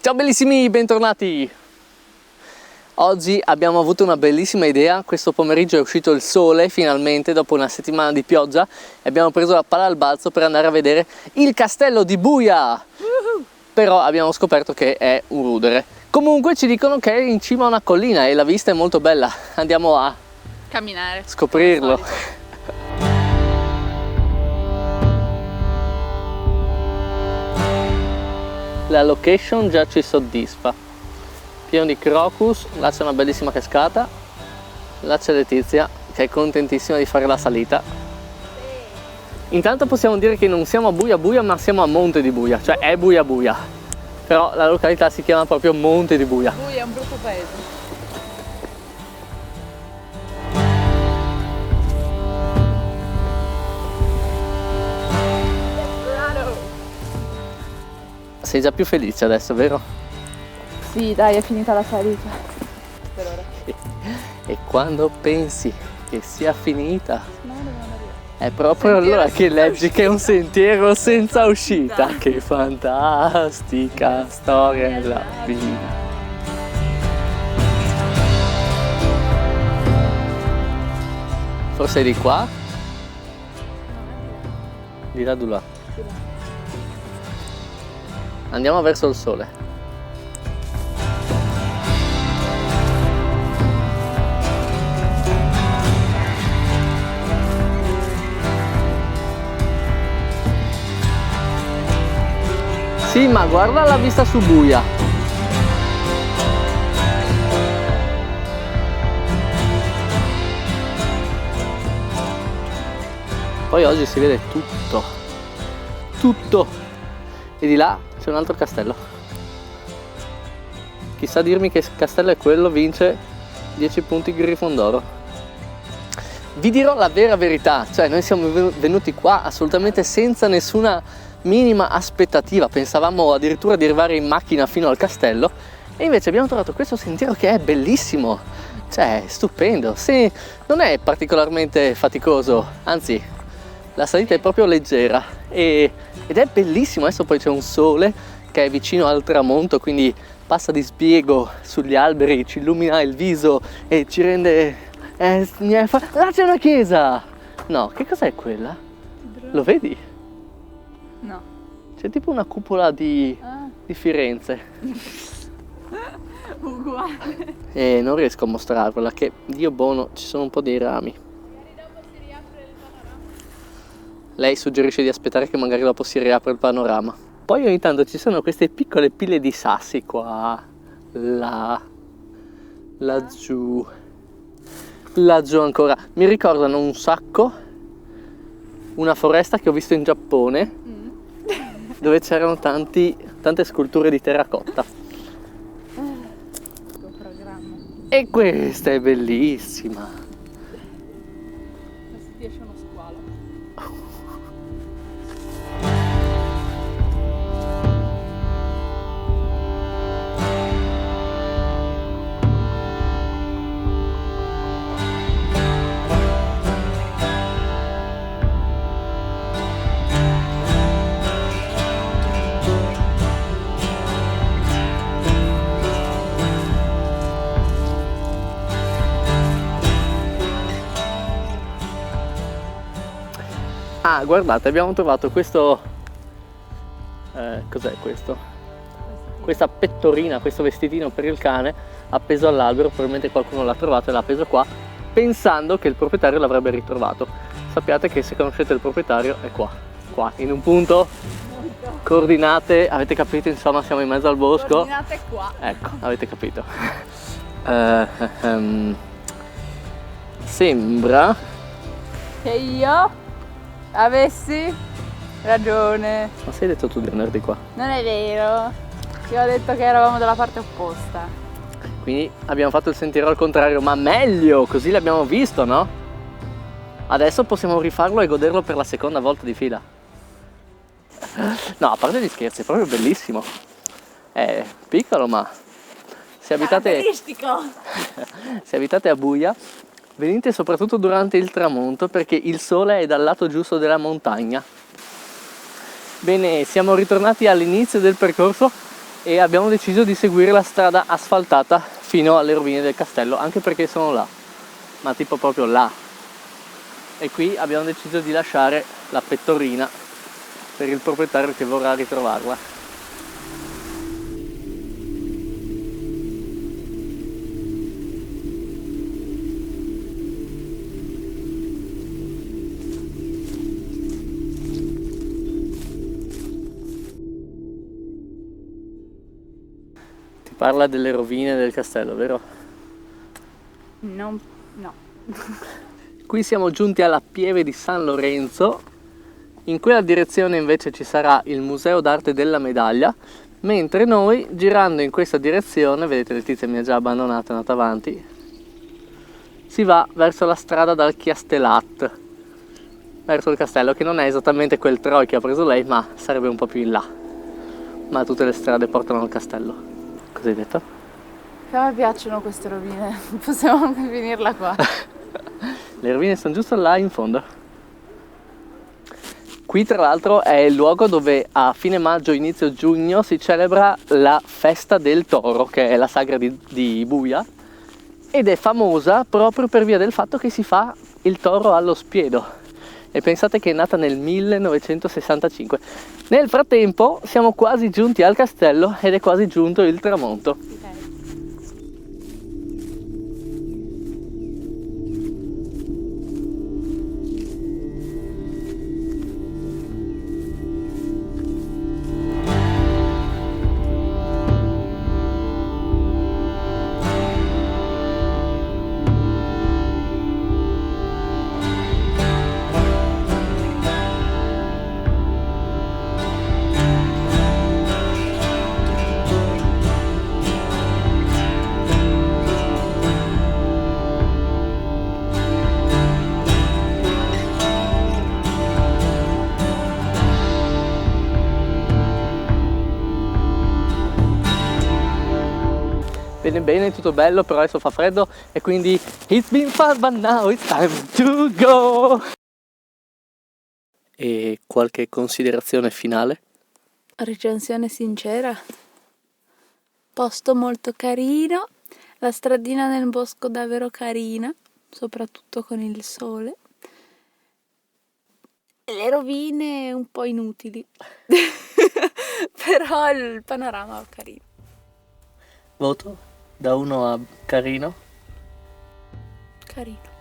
Ciao bellissimi, bentornati! Oggi abbiamo avuto una bellissima idea. Questo pomeriggio è uscito il sole finalmente dopo una settimana di pioggia e abbiamo preso la palla al balzo per andare a vedere il castello di Buia. Però abbiamo scoperto che è un rudere. Comunque ci dicono che è in cima a una collina e la vista è molto bella. Andiamo a camminare, scoprirlo. La location già ci soddisfa, pieno di crocus, là c'è una bellissima cascata, là c'è Letizia che è contentissima di fare la salita. Intanto possiamo dire che non siamo a Buia Buia ma siamo a Monte di Buia, cioè è Buia Buia, però la località si chiama proprio Monte di Buia. Buia è un brutto paese. Sei già più felice adesso, vero? Sì, dai, è finita la salita. Per ora. E quando pensi che sia finita, No, dobbiamo arrivare. è proprio Sentiero allora che senza leggi che è un sentiero senza uscita. Che fantastica storia è la vita. Forse è di qua? Di là, di là. Andiamo verso il sole. Sì, ma guarda la vista su Buia. Poi oggi si vede tutto. Tutto. E di là c'è un altro castello. Chissà dirmi che castello è quello, vince 10 punti Grifondoro. Vi dirò la vera verità, cioè noi siamo venuti qua assolutamente senza nessuna minima aspettativa, pensavamo addirittura di arrivare in macchina fino al castello e invece abbiamo trovato questo sentiero che è bellissimo, cioè è stupendo, sì, non è particolarmente faticoso, anzi la salita è proprio leggera ed è bellissimo. Adesso poi c'è un sole che è vicino al tramonto, quindi passa di spiego sugli alberi, ci illumina il viso e ci rende... Là c'è una chiesa! No, che cos'è quella? Lo vedi? No. C'è tipo una cupola di Firenze. Uguale. E non riesco a mostrarvela, che Dio buono, ci sono un po' dei rami. Lei suggerisce di aspettare che magari dopo si riapre il panorama. Poi ogni tanto ci sono queste piccole pile di sassi qua, là, laggiù ancora. Mi ricordano un sacco una foresta che ho visto in Giappone, dove c'erano tante sculture di terracotta. E questa è bellissima. Questo ti esce uno squalo. Ah, guardate, abbiamo trovato questo... cos'è questo? Questa pettorina, questo vestitino per il cane appeso all'albero. Probabilmente qualcuno l'ha trovato e l'ha appeso qua, pensando che il proprietario l'avrebbe ritrovato. Sappiate che se conoscete il proprietario è qua, in un punto, coordinate, avete capito, insomma siamo in mezzo al bosco. Coordinate qua. Ecco, avete capito. Sembra Che io avessi ragione. Ma sei detto tu di venire di qua? Non è vero. Io ho detto che eravamo dalla parte opposta. Quindi abbiamo fatto il sentiero al contrario, ma meglio, così l'abbiamo visto, no? Adesso possiamo rifarlo e goderlo per la seconda volta di fila. No, a parte gli scherzi, è proprio bellissimo. È piccolo, ma se abitate a Buia, venite soprattutto durante il tramonto, perché il sole è dal lato giusto della montagna. Bene, siamo ritornati all'inizio del percorso e abbiamo deciso di seguire la strada asfaltata fino alle rovine del castello, anche perché sono là, ma tipo proprio là. E qui abbiamo deciso di lasciare la pettorina per il proprietario che vorrà ritrovarla. Ti parla delle rovine del castello, vero? No. Qui siamo giunti alla pieve di San Lorenzo. In quella direzione invece ci sarà il Museo d'Arte della Medaglia, mentre noi, girando in questa direzione, vedete Letizia mi ha già abbandonato, è andata avanti, si va verso la strada dal Chiastellat, verso il castello, che non è esattamente quel Troi che ha preso lei, ma sarebbe un po' più in là. Ma tutte le strade portano al castello. Cosa hai detto? Che a me piacciono queste rovine, possiamo anche finirla qua. Le rovine sono giusto là in fondo. Qui tra l'altro è il luogo dove a fine maggio, inizio giugno si celebra la festa del toro, che è la sagra di Buia, ed è famosa proprio per via del fatto che si fa il toro allo spiedo. E pensate che è nata nel 1965. Nel frattempo siamo quasi giunti al castello ed è quasi giunto il tramonto. Bene bene, tutto bello, però adesso fa freddo e quindi it's been fun but now it's time to go! E qualche considerazione finale? Recensione sincera. Posto molto carino, la stradina nel bosco davvero carina, soprattutto con il sole. E le rovine un po' inutili, però il panorama è carino. Voto da 1 a carino. Carino.